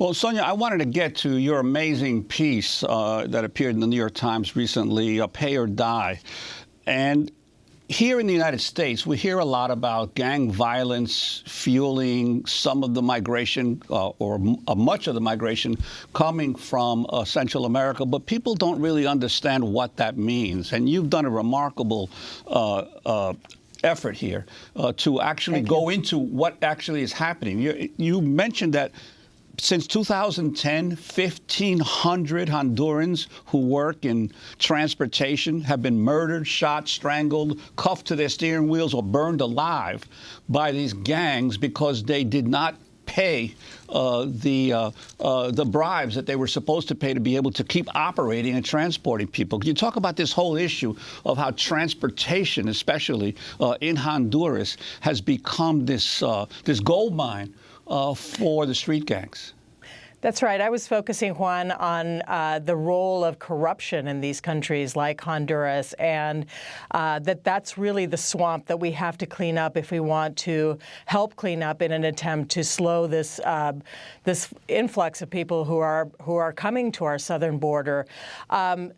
Well, Sonia, I wanted to get to your amazing piece that appeared in the New York Times recently, Pay or Die. And here in the United States, we hear a lot about gang violence fueling some of the migration or much of the migration coming from Central America, but people don't really understand what that means. And you've done a remarkable effort here to actually go into what actually is happening. You mentioned that since 2010, 1,500 Hondurans who work in transportation have been murdered, shot, strangled, cuffed to their steering wheels, or burned alive by these gangs because they did not pay the bribes that they were supposed to pay to be able to keep operating and transporting people. Can you talk about this whole issue of how transportation, especially in Honduras, has become this gold mine for the street gangs? That's right. I was focusing, Juan, on the role of corruption in these countries like Honduras, and that's really the swamp that we have to clean up if we want to help clean up in an attempt to slow this influx of people who are coming to our southern border. The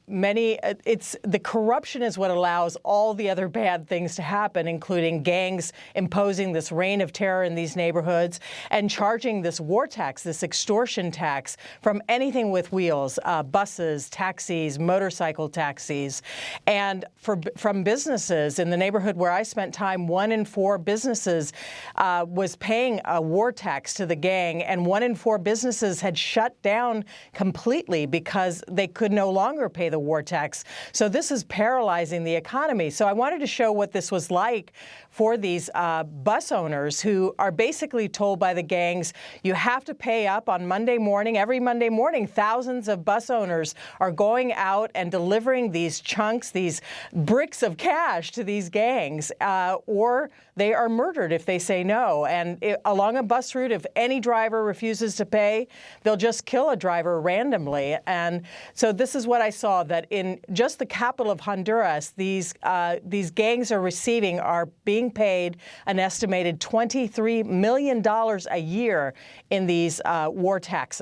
corruption is what allows all the other bad things to happen, including gangs imposing this reign of terror in these neighborhoods and charging this war tax, this extortion tax from anything with wheels, buses, taxis, motorcycle taxis. And from businesses in the neighborhood where I spent time, 1 in 4 businesses was paying a war tax to the gang, and 1 in 4 businesses had shut down completely because they could no longer pay the war tax. So this is paralyzing the economy. So I wanted to show what this was like for these bus owners who are basically told by the gangs, you have to pay up on Monday morning. Every Monday morning, thousands of bus owners are going out and delivering these chunks, these bricks of cash to these gangs, or they are murdered if they say no. And along a bus route, if any driver refuses to pay, they'll just kill a driver randomly. And so this is what I saw, that in just the capital of Honduras, these gangs are being paid an estimated $23 million a year in these war taxes.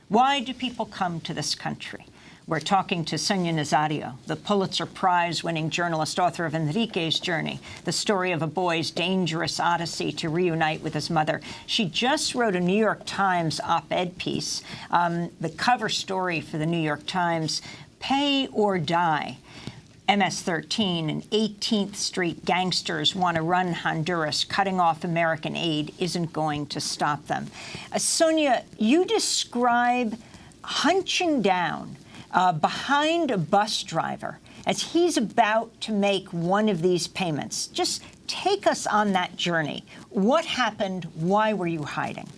Why do people come to this country? We're talking to Sonia Nazario, the Pulitzer Prize-winning journalist, author of Enrique's Journey, the story of a boy's dangerous odyssey to reunite with his mother. She just wrote a New York Times op-ed piece, the cover story for the New York Times, Pay or Die. MS-13 and 18th Street gangsters want to run Honduras. Cutting off American aid isn't going to stop them. Sonia, you describe hunching down behind a bus driver as he's about to make one of these payments. Just take us on that journey. What happened? Why were you hiding?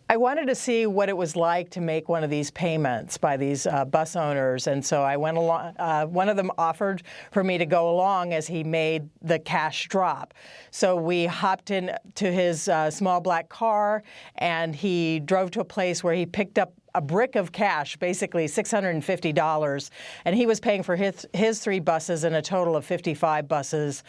I wanted to see what it was like to make one of these payments by these bus owners, and so I went along. One of them offered for me to go along as he made the cash drop. So we hopped into his small black car, and he drove to a place where he picked up a brick of cash, basically $650, and he was paying for his 3 buses and a total of 55 buses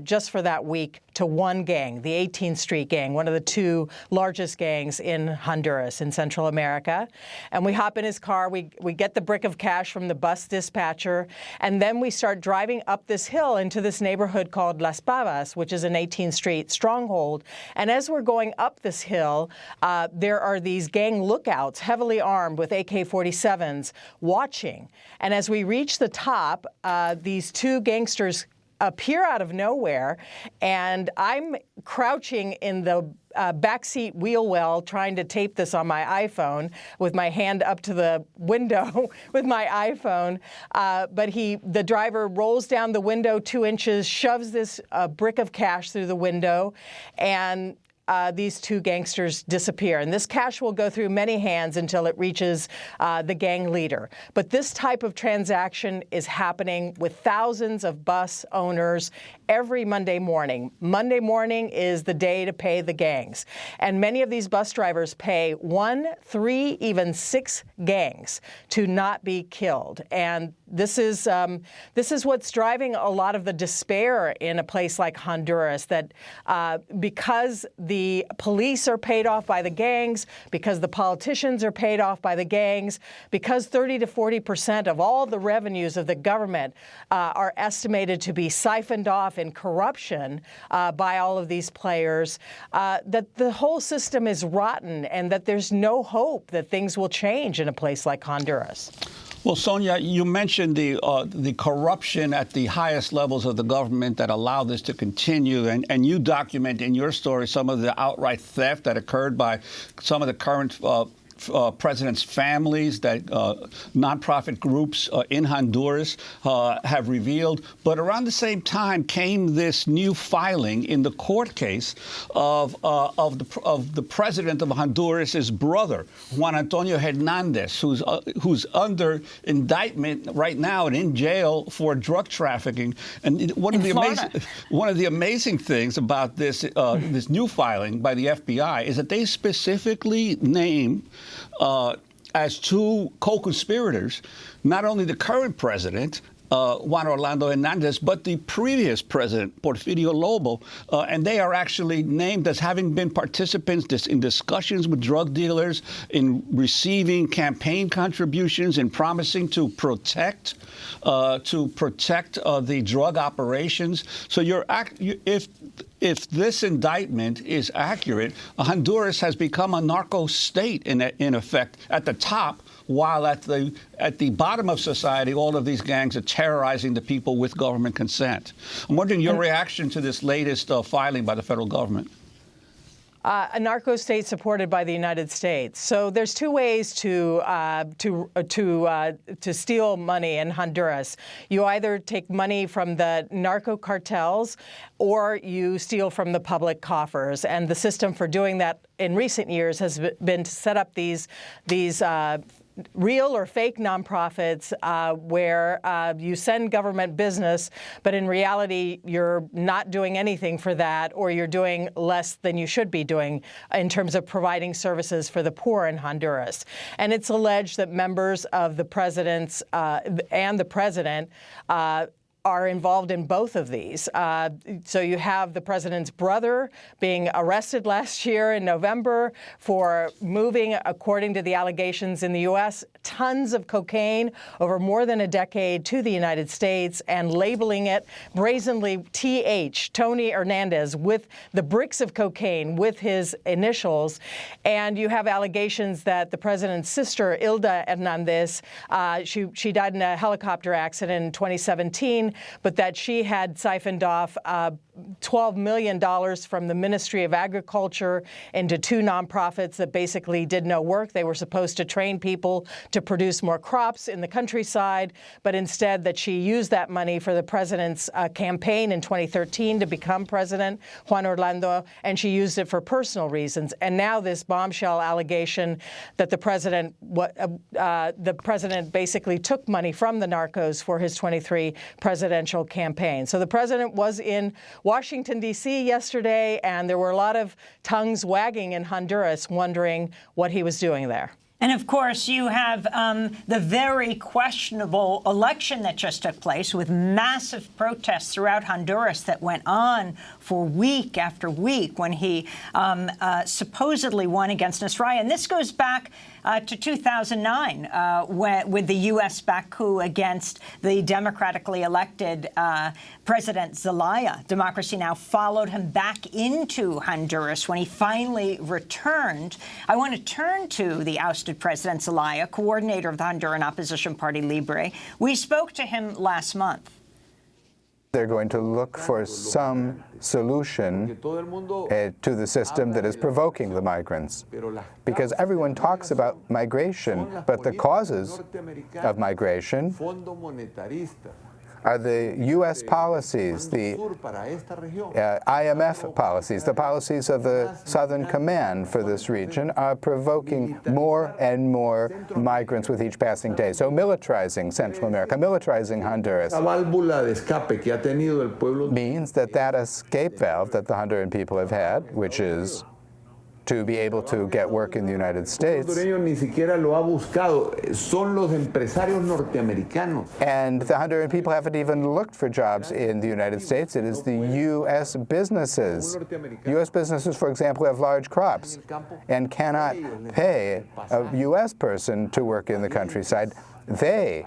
just for that week to one gang, the 18th Street gang, one of the 2 largest gangs in Honduras in Central America. And we hop in his car, we get the brick of cash from the bus dispatcher, and then we start driving up this hill into this neighborhood called Las Pavas, which is an 18th Street stronghold. And as we're going up this hill, there are these gang lookouts, heavily armed with AK-47s, watching. And as we reach the top, these 2 gangsters appear out of nowhere, and I'm crouching in the backseat wheel well trying to tape this on my iPhone with my hand up to the window with my iPhone. But the driver rolls down the window 2 inches, shoves this brick of cash through the window, and these 2 gangsters disappear. And this cash will go through many hands until it reaches the gang leader. But this type of transaction is happening with thousands of bus owners every Monday morning. Monday morning is the day to pay the gangs. And many of these bus drivers pay 1, 3, even 6 gangs to not be killed. And this is what's driving a lot of the despair in a place like Honduras, that because the police are paid off by the gangs, because the politicians are paid off by the gangs, because 30 to 40% of all the revenues of the government are estimated to be siphoned off in corruption by all of these players, that the whole system is rotten and that there's no hope that things will change in a place like Honduras. Well, Sonia, you mentioned the corruption at the highest levels of the government that allow this to continue, and you document in your story some of the outright theft that occurred by some of the current president's families that nonprofit groups in Honduras have revealed. But around the same time came this new filing in the court case of the president of Honduras' brother, Juan Antonio Hernandez, who's under indictment right now and in jail for drug trafficking. And one of the amazing things about this this new filing by the FBI is that they specifically name as 2 co-conspirators, not only the current president, Juan Orlando Hernandez, but the previous president, Porfirio Lobo, and they are actually named as having been participants in discussions with drug dealers, in receiving campaign contributions, in promising to protect the drug operations. So if this indictment is accurate, Honduras has become a narco state in effect at the top, while at the bottom of society, all of these gangs are terrorizing the people with government consent. I'm wondering your reaction to this latest filing by the federal government. A narco state supported by the United States. So there's 2 ways to steal money in Honduras. You either take money from the narco cartels, or you steal from the public coffers. And the system for doing that in recent years has been to set up these real or fake nonprofits where you send government business, but in reality, you're not doing anything for that, or you're doing less than you should be doing in terms of providing services for the poor in Honduras. And it's alleged that members of the president's and the president are involved in both of these. So you have the president's brother being arrested last year in November for moving, according to the allegations in the U.S., tons of cocaine over more than a decade to the United States and labeling it brazenly TH, Tony Hernandez, with the bricks of cocaine with his initials. And you have allegations that the president's sister, Hilda Hernandez, she died in a helicopter accident in 2017, but that she had siphoned off $12 million from the Ministry of Agriculture into 2 nonprofits that basically did no work. They were supposed to train people to produce more crops in the countryside, but instead that she used that money for the president's campaign in 2013 to become president, Juan Orlando, and she used it for personal reasons. And now this bombshell allegation that the president basically took money from the narcos for his 23 presidential campaign. So the president was in Washington, D.C. yesterday, and there were a lot of tongues wagging in Honduras wondering what he was doing there. And of course, you have the very questionable election that just took place with massive protests throughout Honduras that went on for week after week when he supposedly won against Nasrallah. And this goes back to 2009 with the U.S.-backed coup against the democratically elected President Zelaya. Democracy Now! Followed him back into Honduras when he finally returned. I want to turn to the ousted President Zelaya, coordinator of the Honduran opposition party Libre. We spoke to him last month. They're going to look for some solution to the system that is provoking the migrants. Because everyone talks about migration, but the causes of migration are the U.S. policies, the IMF policies, the policies of the Southern Command for this region are provoking more and more migrants with each passing day. So militarizing Central America, militarizing Honduras means that escape valve that the Honduran people have had, which is to be able to get work in the United States. And the Honduran people haven't even looked for jobs in the United States. It is the U.S. businesses. U.S. businesses, for example, have large crops and cannot pay a U.S. person to work in the countryside. They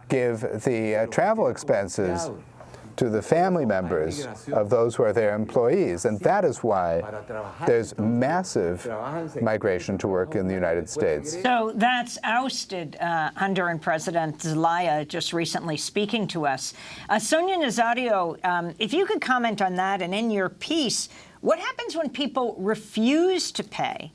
give the travel expenses to the family members of those who are their employees. And that is why there's massive migration to work in the United States. So that's ousted Honduran President Zelaya just recently speaking to us. Sonia Nazario, if you could comment on that, and in your piece, what happens when people refuse to pay?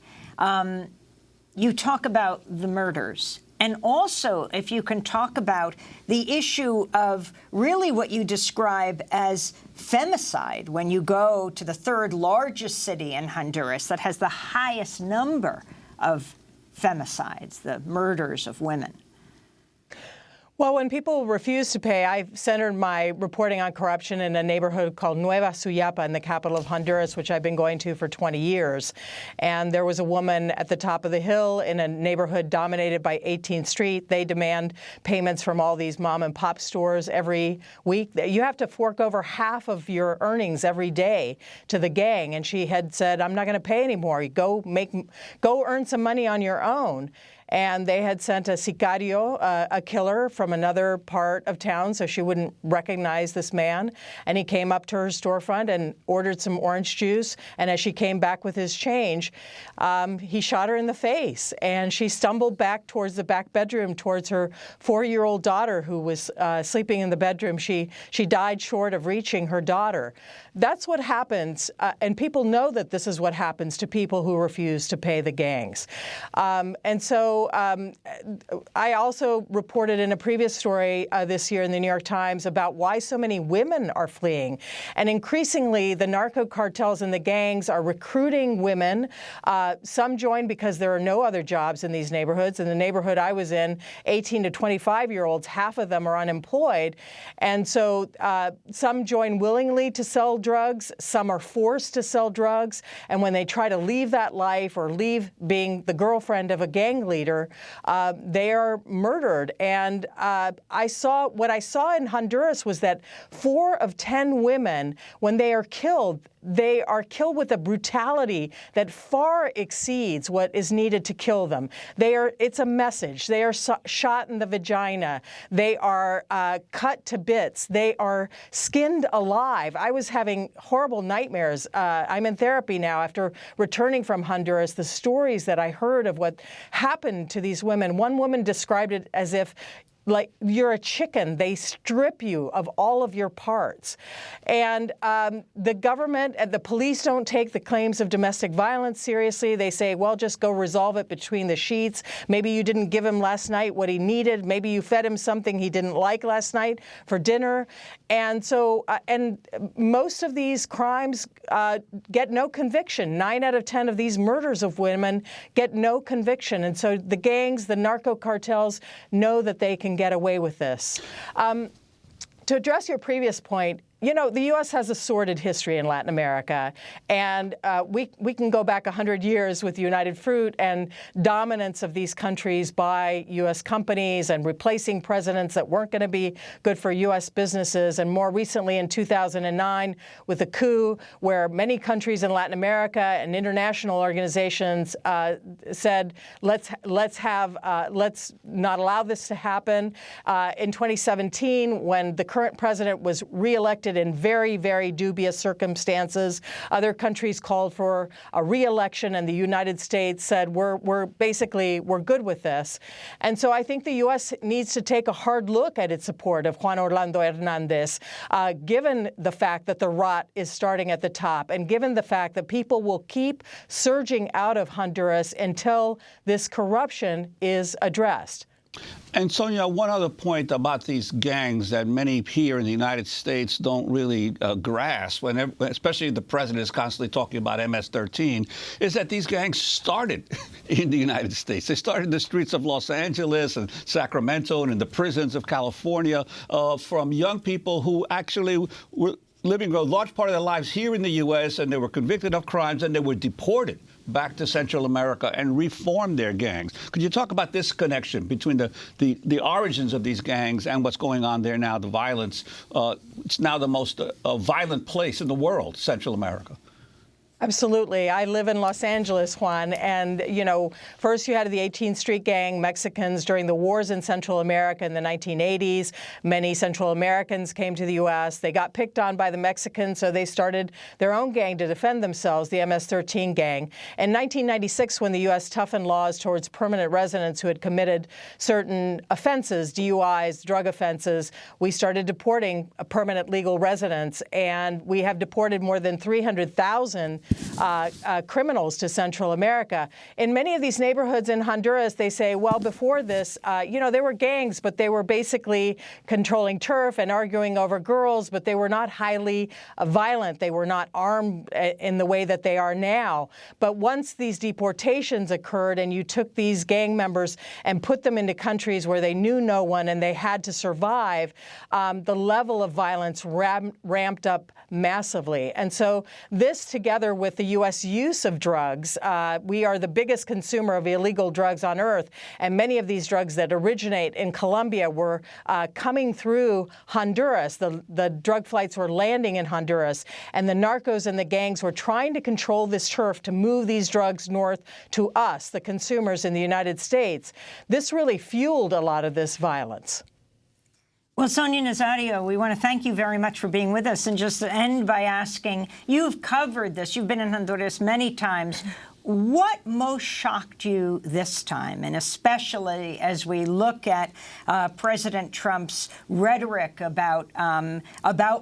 You talk about the murders. And also, if you can talk about the issue of really what you describe as femicide, when you go to the third largest city in Honduras that has the highest number of femicides, the murders of women. Well, when people refuse to pay, I've centered my reporting on corruption in a neighborhood called Nueva Suyapa in the capital of Honduras, which I've been going to for 20 years. And there was a woman at the top of the hill in a neighborhood dominated by 18th Street. They demand payments from all these mom and pop stores every week. You have to fork over half of your earnings every day to the gang. And she had said, I'm not going to pay anymore. Go earn some money on your own. And they had sent a sicario, a killer, from another part of town so she wouldn't recognize this man. And he came up to her storefront and ordered some orange juice. And as she came back with his change, he shot her in the face. And she stumbled back towards the back bedroom, towards her 4-year-old daughter who was sleeping in the bedroom. She died short of reaching her daughter. That's what happens. And people know that this is what happens to people who refuse to pay the gangs. And so I also reported in a previous story this year in the New York Times about why so many women are fleeing. And increasingly, the narco cartels and the gangs are recruiting women. Some join because there are no other jobs in these neighborhoods. In the neighborhood I was in, 18 to 25-year-olds, half of them are unemployed. And so some join willingly to sell drugs. Some are forced to sell drugs. And when they try to leave that life or leave being the girlfriend of a gang leader, they are murdered. And what I saw in Honduras was that 4 of 10 women, when they are killed with a brutality that far exceeds what is needed to kill them. It's a message. They are shot in the vagina. They are cut to bits. They are skinned alive. I was having horrible nightmares. I'm in therapy now after returning from Honduras. The stories that I heard of what happened to these women. One woman described it as if, like, you're a chicken. They strip you of all of your parts. And the government and the police don't take the claims of domestic violence seriously. They say, well, just go resolve it between the sheets. Maybe you didn't give him last night what he needed. Maybe you fed him something he didn't like last night for dinner. And so, and most of these crimes get no conviction. 9 out of 10 of these murders of women get no conviction. And so the gangs, the narco cartels know that they can get away with this. To address your previous point, you know, the U.S. has a sordid history in Latin America, and we can go back 100 years with United Fruit and dominance of these countries by U.S. companies and replacing presidents that weren't going to be good for U.S. businesses. And more recently in 2009 with a coup where many countries in Latin America and international organizations said, let's not allow this to happen. In 2017, when the current president was reelected in very, very dubious circumstances, other countries called for a re-election, and the United States said, we're good with this. And so I think the U.S. needs to take a hard look at its support of Juan Orlando Hernandez, given the fact that the rot is starting at the top, and given the fact that people will keep surging out of Honduras until this corruption is addressed. And Sonia, one other point about these gangs that many here in the United States don't really grasp, especially the president is constantly talking about MS-13, is that these gangs started in the United States. They started in the streets of Los Angeles and Sacramento and in the prisons of California from young people who actually were living a large part of their lives here in the U.S., and they were convicted of crimes and they were deported back to Central America and reformed their gangs. Could you talk about this connection between the origins of these gangs and what's going on there now, the violence? It's now the most violent place in the world, Central America. Absolutely. I live in Los Angeles, Juan, and, you know, first you had the 18th Street Gang, Mexicans during the wars in Central America in the 1980s. Many Central Americans came to the U.S. They got picked on by the Mexicans, so they started their own gang to defend themselves, the MS-13 gang. In 1996, when the U.S. toughened laws towards permanent residents who had committed certain offenses, DUIs, drug offenses, we started deporting permanent legal residents, and we have deported more than 300,000 criminals to Central America. In many of these neighborhoods in Honduras, they say, well, before this, you know, there were gangs, but they were basically controlling turf and arguing over girls, but they were not highly violent. They were not armed in the way that they are now. But once these deportations occurred and you took these gang members and put them into countries where they knew no one and they had to survive, the level of violence ramped up massively. And so this, together with the U.S. use of drugs, we are the biggest consumer of illegal drugs on earth, and many of these drugs that originate in Colombia were coming through Honduras. The drug flights were landing in Honduras, and the narcos and the gangs were trying to control this turf to move these drugs north to us, the consumers in the United States. This really fueled a lot of this violence. Well, Sonia Nazario, we want to thank you very much for being with us, and just to end by asking, you've covered this, you've been in Honduras many times. What most shocked you this time, and especially as we look at President Trump's rhetoric about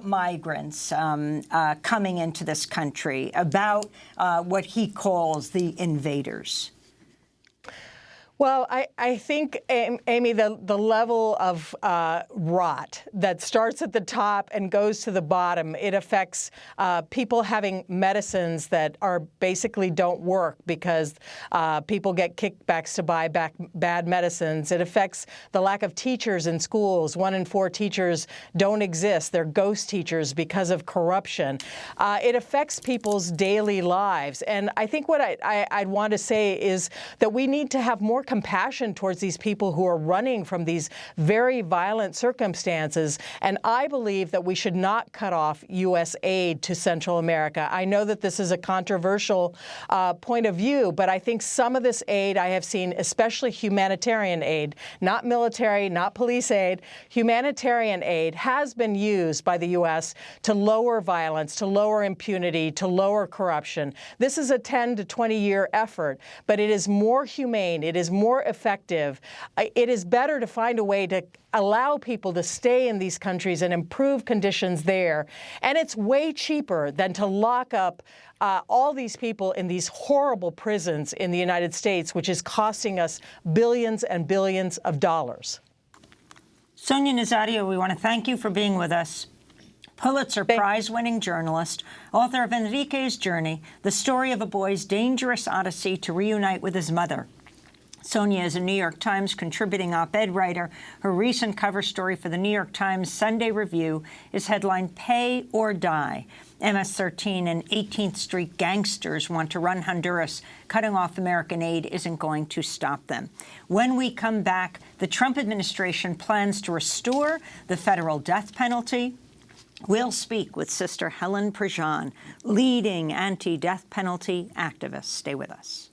migrants coming into this country, about what he calls the invaders? Well, I think, Amy, the level of rot that starts at the top and goes to the bottom, it affects people having medicines that are basically don't work because people get kickbacks to buy back bad medicines. It affects the lack of teachers in schools. 1 in 4 teachers don't exist. They're ghost teachers because of corruption. It affects people's daily lives. And I think what I'd want to say is that we need to have more compassion towards these people who are running from these very violent circumstances. And I believe that we should not cut off U.S. aid to Central America. I know that this is a controversial point of view, but I think some of this aid I have seen, especially humanitarian aid, not military, not police aid, humanitarian aid has been used by the U.S. to lower violence, to lower impunity, to lower corruption. This is a 10 to 20-year effort, but it is more humane. It is more effective. It is better to find a way to allow people to stay in these countries and improve conditions there. And it's way cheaper than to lock up all these people in these horrible prisons in the United States, which is costing us billions and billions of dollars. Sonia Nazario, we want to thank you for being with us. Pulitzer Prize-winning journalist, author of Enrique's Journey, the story of a boy's dangerous odyssey to reunite with his mother. Sonia is a New York Times contributing op-ed writer. Her recent cover story for the New York Times Sunday Review is headlined "Pay or Die." MS-13 and 18th Street gangsters want to run Honduras. Cutting off American aid isn't going to stop them. When we come back, the Trump administration plans to restore the federal death penalty. We'll speak with Sister Helen Prejean, leading anti-death penalty activist. Stay with us.